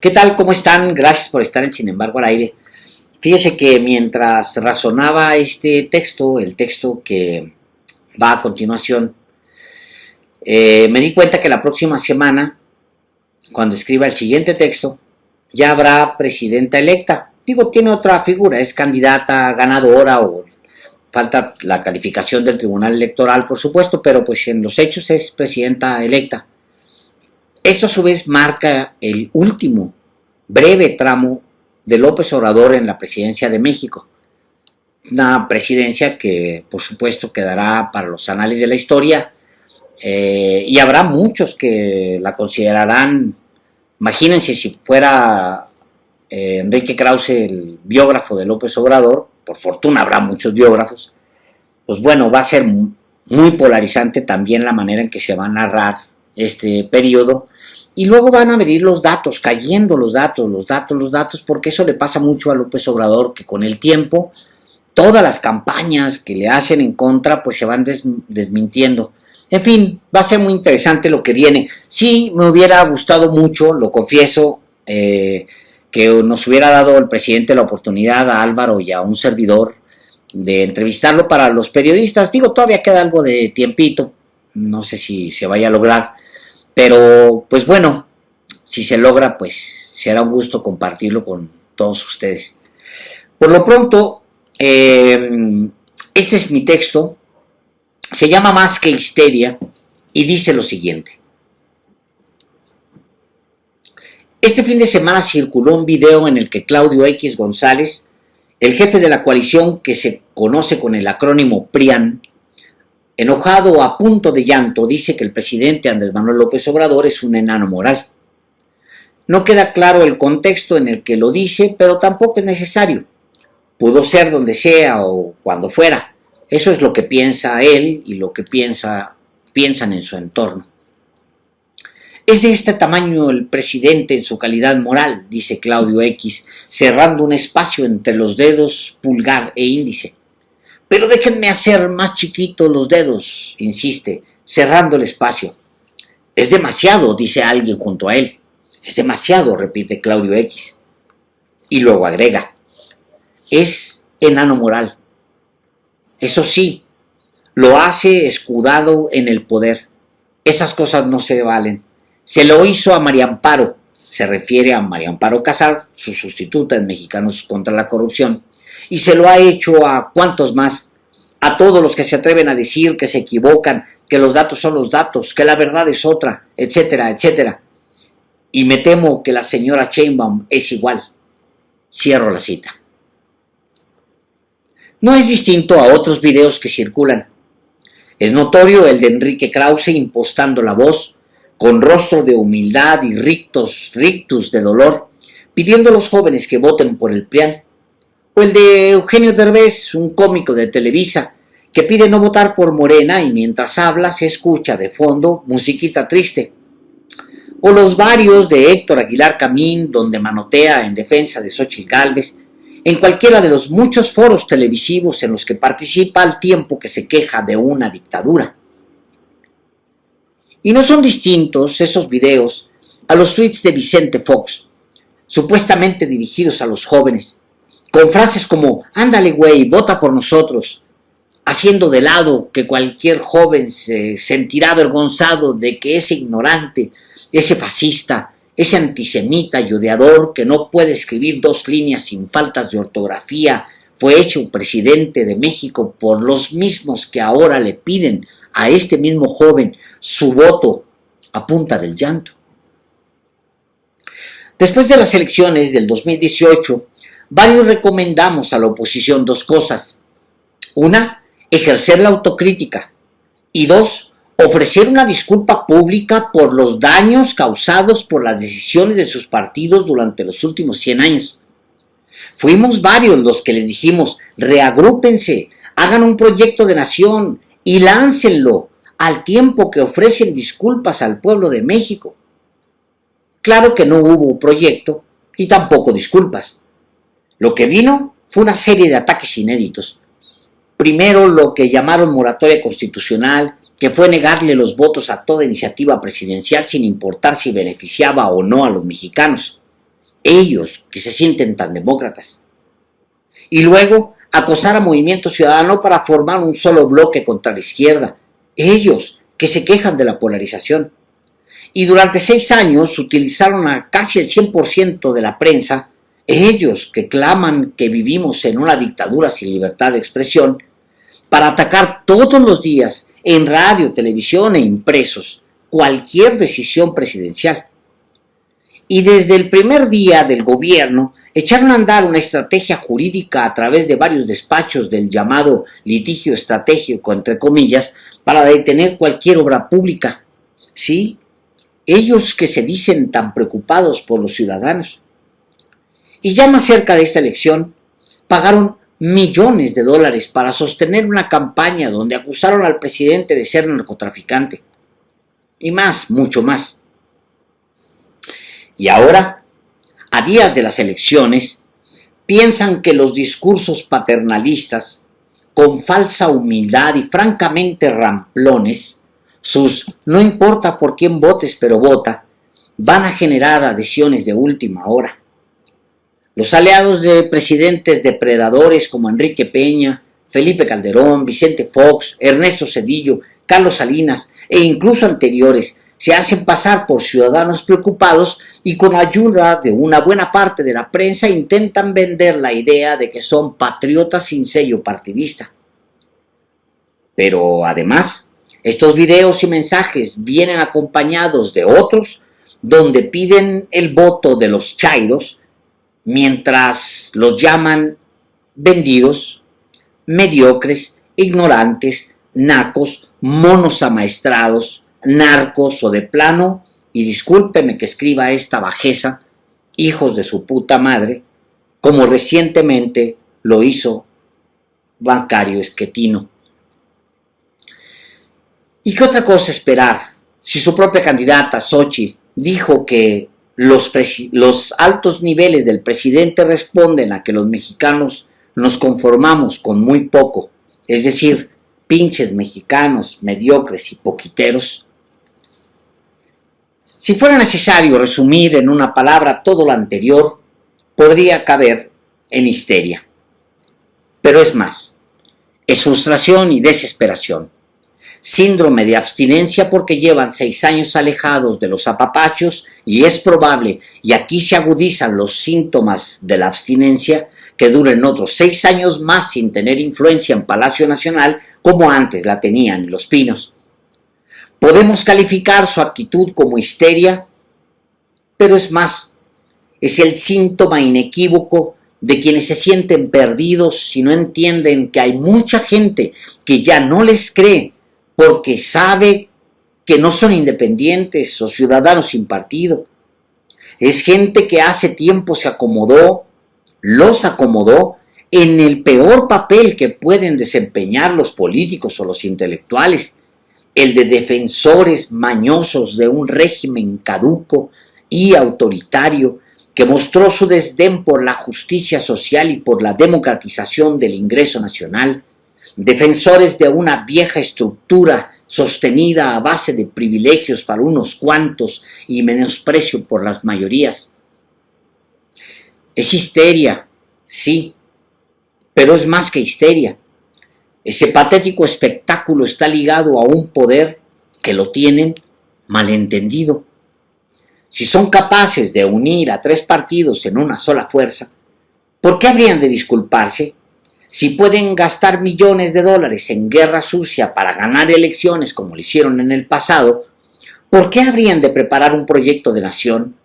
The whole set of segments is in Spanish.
¿Qué tal? ¿Cómo están? Gracias por estar en Sin embargo al aire. Fíjese que mientras razonaba este texto, el texto que va a continuación, me di cuenta que la próxima semana, cuando escriba el siguiente texto, ya habrá presidenta electa. Digo, tiene otra figura, es candidata ganadora o falta la calificación del Tribunal Electoral, por supuesto, pero pues en los hechos es presidenta electa. Esto a su vez marca el último breve tramo de López Obrador en la presidencia de México. Una presidencia que por supuesto quedará para los anales de la historia, y habrá muchos que la considerarán. Imagínense si fuera Enrique Krause el biógrafo de López Obrador, por fortuna habrá muchos biógrafos, pues bueno, va a ser muy polarizante también la manera en que se va a narrar este periodo. Y luego van a venir los datos, cayendo los datos, porque eso le pasa mucho a López Obrador, que con el tiempo todas las campañas que le hacen en contra pues se van desmintiendo. En fin, va a ser muy interesante lo que viene. Sí, me hubiera gustado mucho, lo confieso, que nos hubiera dado el presidente la oportunidad a Álvaro y a un servidor de entrevistarlo para los periodistas. Digo, todavía queda algo de tiempito, no sé si se vaya a lograr. Pero, pues bueno, si se logra, pues será un gusto compartirlo con todos ustedes. Por lo pronto, este es mi texto. Se llama Más que histeria y dice lo siguiente. Este fin de semana circuló un video en el que Claudio X González, el jefe de la coalición que se conoce con el acrónimo PRIAN, enojado a punto de llanto, dice que el presidente Andrés Manuel López Obrador es un enano moral. No queda claro el contexto en el que lo dice, pero tampoco es necesario. Pudo ser donde sea o cuando fuera. Eso es lo que piensa él y lo que piensan en su entorno. Es de este tamaño el presidente en su calidad moral, dice Claudio X, cerrando un espacio entre los dedos pulgar e índice. Pero déjenme hacer más chiquitos los dedos, insiste, cerrando el espacio. Es demasiado, dice alguien junto a él. Es demasiado, repite Claudio X. Y luego agrega, es enano moral. Eso sí, lo hace escudado en el poder. Esas cosas no se valen. Se lo hizo a María Amparo, se refiere a María Amparo Casar, su sustituta en Mexicanos contra la Corrupción, y se lo ha hecho a ¿cuántos más? A todos los que se atreven a decir que se equivocan, que los datos son los datos, que la verdad es otra, etcétera, etcétera. Y me temo que la señora Sheinbaum es igual. Cierro la cita. No es distinto a otros videos que circulan. Es notorio el de Enrique Krause impostando la voz, con rostro de humildad y rictus de dolor, pidiendo a los jóvenes que voten por el PRIAN. O el de Eugenio Derbez, un cómico de Televisa, que pide no votar por Morena y mientras habla se escucha de fondo musiquita triste. O los varios de Héctor Aguilar Camín, donde manotea en defensa de Xóchitl Gálvez, en cualquiera de los muchos foros televisivos en los que participa al tiempo que se queja de una dictadura. Y no son distintos esos videos a los tweets de Vicente Fox, supuestamente dirigidos a los jóvenes, con frases como, ándale güey, vota por nosotros, haciendo de lado que cualquier joven se sentirá avergonzado de que ese ignorante, ese fascista, ese antisemita y odiador que no puede escribir 2 líneas sin faltas de ortografía, fue hecho presidente de México por los mismos que ahora le piden a este mismo joven su voto a punta del llanto. Después de las elecciones del 2018, varios recomendamos a la oposición 2 cosas. 1, ejercer la autocrítica. Y 2, ofrecer una disculpa pública por los daños causados por las decisiones de sus partidos durante los últimos 100 años. Fuimos varios los que les dijimos, reagrúpense, hagan un proyecto de nación y láncenlo al tiempo que ofrecen disculpas al pueblo de México. Claro que no hubo proyecto y tampoco disculpas. Lo que vino fue una serie de ataques inéditos. Primero lo que llamaron moratoria constitucional, que fue negarle los votos a toda iniciativa presidencial sin importar si beneficiaba o no a los mexicanos. ellos que se sienten tan demócratas. Y luego acosar a Movimiento Ciudadano para formar un solo bloque contra la izquierda, ellos que se quejan de la polarización. Y durante 6 años utilizaron a casi el 100% de la prensa, ellos que claman que vivimos en una dictadura sin libertad de expresión, para atacar todos los días en radio, televisión e impresos cualquier decisión presidencial. Y desde el primer día del gobierno echaron a andar una estrategia jurídica a través de varios despachos del llamado litigio estratégico, entre comillas, para detener cualquier obra pública. Sí, ellos que se dicen tan preocupados por los ciudadanos. Y ya más cerca de esta elección, pagaron millones de dólares para sostener una campaña donde acusaron al presidente de ser narcotraficante. Y más, mucho más. Y ahora, a días de las elecciones, piensan que los discursos paternalistas, con falsa humildad y francamente ramplones, sus no importa por quién votes pero vota, van a generar adhesiones de última hora. Los aliados de presidentes depredadores como Enrique Peña, Felipe Calderón, Vicente Fox, Ernesto Zedillo, Carlos Salinas e incluso anteriores se hacen pasar por ciudadanos preocupados y con ayuda de una buena parte de la prensa intentan vender la idea de que son patriotas sin sello partidista. Pero además, estos videos y mensajes vienen acompañados de otros donde piden el voto de los chairos mientras los llaman vendidos, mediocres, ignorantes, nacos, monos amaestrados, narcos o de plano, y discúlpeme que escriba esta bajeza, hijos de su puta madre, como recientemente lo hizo Macario Esquetino. ¿Y qué otra cosa esperar si su propia candidata, Xochitl, dijo que los altos niveles del presidente responden a que los mexicanos nos conformamos con muy poco, es decir, pinches mexicanos mediocres y poquiteros? Si fuera necesario resumir en una palabra todo lo anterior, podría caber en histeria. Pero es más, es frustración y desesperación. Síndrome de abstinencia porque llevan 6 años alejados de los apapachos y es probable, y aquí se agudizan los síntomas de la abstinencia, que duren otros 6 años más sin tener influencia en Palacio Nacional como antes la tenían en Los Pinos. Podemos calificar su actitud como histeria, pero es más, es el síntoma inequívoco de quienes se sienten perdidos y no entienden que hay mucha gente que ya no les cree porque sabe que no son independientes o ciudadanos sin partido. Es gente que hace tiempo los acomodó en el peor papel que pueden desempeñar los políticos o los intelectuales, el de defensores mañosos de un régimen caduco y autoritario que mostró su desdén por la justicia social y por la democratización del ingreso nacional, defensores de una vieja estructura sostenida a base de privilegios para unos cuantos y menosprecio por las mayorías. Es histeria, sí, pero es más que histeria. Ese patético espectáculo está ligado a un poder que lo tienen malentendido. Si son capaces de unir a 3 partidos en una sola fuerza, ¿por qué habrían de disculparse? Si pueden gastar millones de dólares en guerra sucia para ganar elecciones como lo hicieron en el pasado, ¿por qué habrían de preparar un proyecto de nación?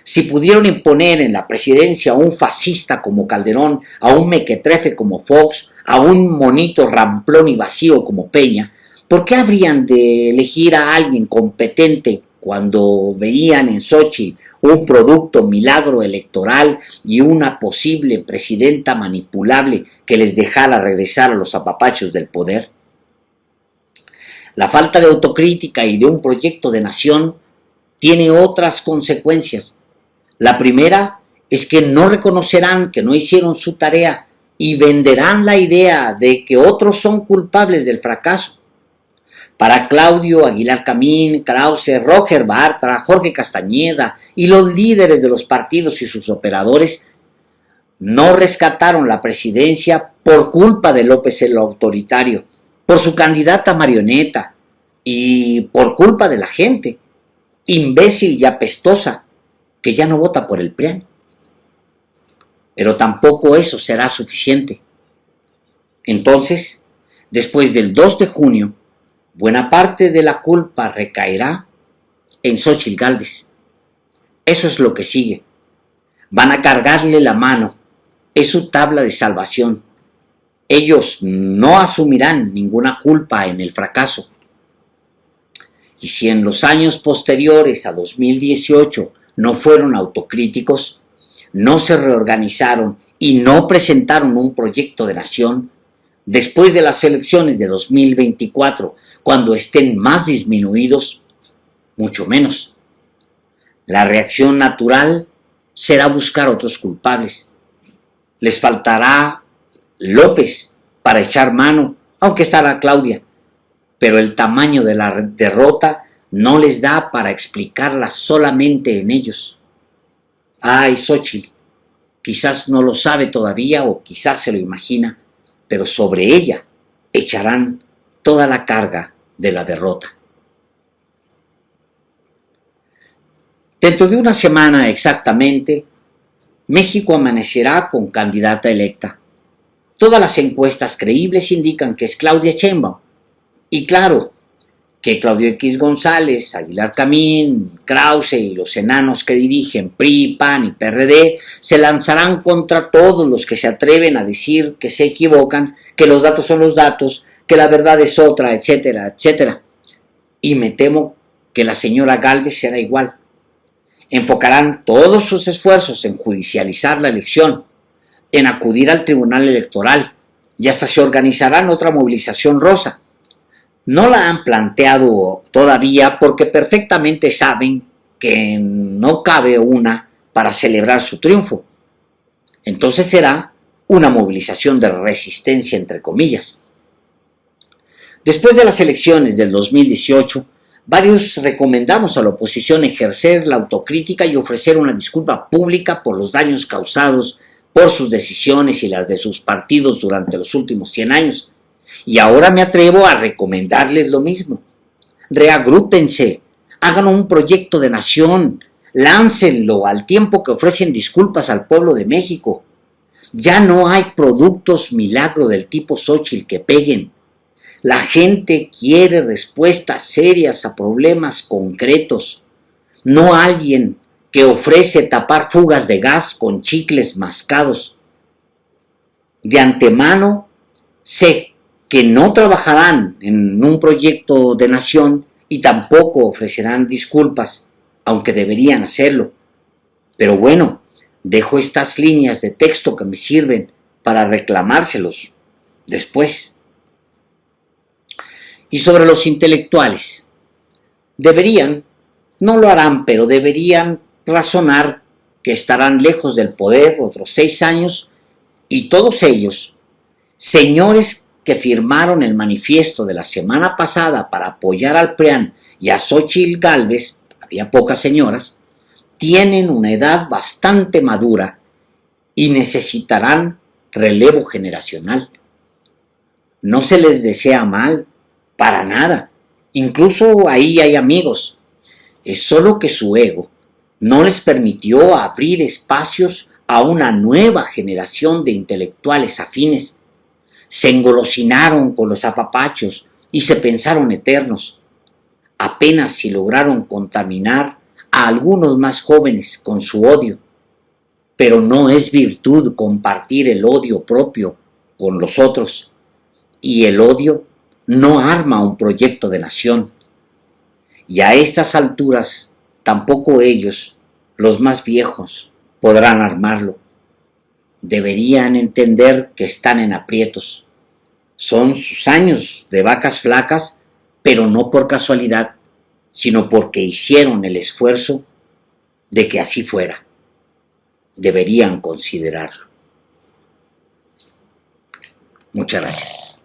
Si pudieron imponer en la presidencia a un fascista como Calderón, a un mequetrefe como Fox, a un monito ramplón y vacío como Peña, ¿por qué habrían de elegir a alguien competente cuando veían en Xochitl un producto milagro electoral y una posible presidenta manipulable que les dejara regresar a los apapachos del poder? La falta de autocrítica y de un proyecto de nación tiene otras consecuencias. La primera es que no reconocerán que no hicieron su tarea y venderán la idea de que otros son culpables del fracaso. Para Claudio Aguilar Camín, Krause, Roger Bartra, Jorge Castañeda y los líderes de los partidos y sus operadores no rescataron la presidencia por culpa de López el autoritario, por su candidata marioneta y por culpa de la gente, imbécil y apestosa, que ya no vota por el PRIAN. Pero tampoco eso será suficiente. Entonces, después del 2 de junio, buena parte de la culpa recaerá en Xóchitl Gálvez. Eso es lo que sigue. Van a cargarle la mano. Es su tabla de salvación. Ellos no asumirán ninguna culpa en el fracaso. Y si en los años posteriores a 2018 no fueron autocríticos, no se reorganizaron y no presentaron un proyecto de nación, después de las elecciones de 2024, cuando estén más disminuidos, mucho menos. La reacción natural será buscar otros culpables. Les faltará López para echar mano, aunque estará Claudia, pero el tamaño de la derrota no les da para explicarla solamente en ellos. Ay, Xóchitl, quizás no lo sabe todavía o quizás se lo imagina, pero sobre ella echarán toda la carga de la derrota. Dentro de una semana exactamente, México amanecerá con candidata electa. Todas las encuestas creíbles indican que es Claudia Sheinbaum. Y claro, que Claudio X González, Aguilar Camín, Krause y los enanos que dirigen PRI, PAN y PRD se lanzarán contra todos los que se atreven a decir que se equivocan, que los datos son los datos, que la verdad es otra, etcétera, etcétera. Y me temo que la señora Gálvez será igual. Enfocarán todos sus esfuerzos en judicializar la elección, en acudir al Tribunal Electoral, y hasta se organizarán otra movilización rosa. No la han planteado todavía porque perfectamente saben que no cabe una para celebrar su triunfo. Entonces será una movilización de resistencia, entre comillas. Después de las elecciones del 2018, varios recomendamos a la oposición ejercer la autocrítica y ofrecer una disculpa pública por los daños causados por sus decisiones y las de sus partidos durante los últimos 100 años. Y ahora me atrevo a recomendarles lo mismo. Reagrúpense, hagan un proyecto de nación, láncenlo al tiempo que ofrecen disculpas al pueblo de México. Ya no hay productos milagro del tipo Xóchitl que peguen. La gente quiere respuestas serias a problemas concretos, no alguien que ofrece tapar fugas de gas con chicles mascados. De antemano, sé que no trabajarán en un proyecto de nación y tampoco ofrecerán disculpas, aunque deberían hacerlo. Pero bueno, dejo estas líneas de texto que me sirven para reclamárselos después. Y sobre los intelectuales, deberían, no lo harán, pero deberían razonar que estarán lejos del poder otros 6 años y todos ellos, señores que firmaron el manifiesto de la semana pasada para apoyar al PRIAN y a Xóchitl Gálvez, había pocas señoras, tienen una edad bastante madura y necesitarán relevo generacional. No se les desea mal, para nada, incluso ahí hay amigos. Es solo que su ego no les permitió abrir espacios a una nueva generación de intelectuales afines. Se engolosinaron con los apapachos y se pensaron eternos. Apenas si lograron contaminar a algunos más jóvenes con su odio. Pero no es virtud compartir el odio propio con los otros. Y el odio no arma un proyecto de nación. Y a estas alturas tampoco ellos, los más viejos, podrán armarlo. Deberían entender que están en aprietos. Son sus años de vacas flacas, pero no por casualidad, sino porque hicieron el esfuerzo de que así fuera. Deberían considerarlo. Muchas gracias.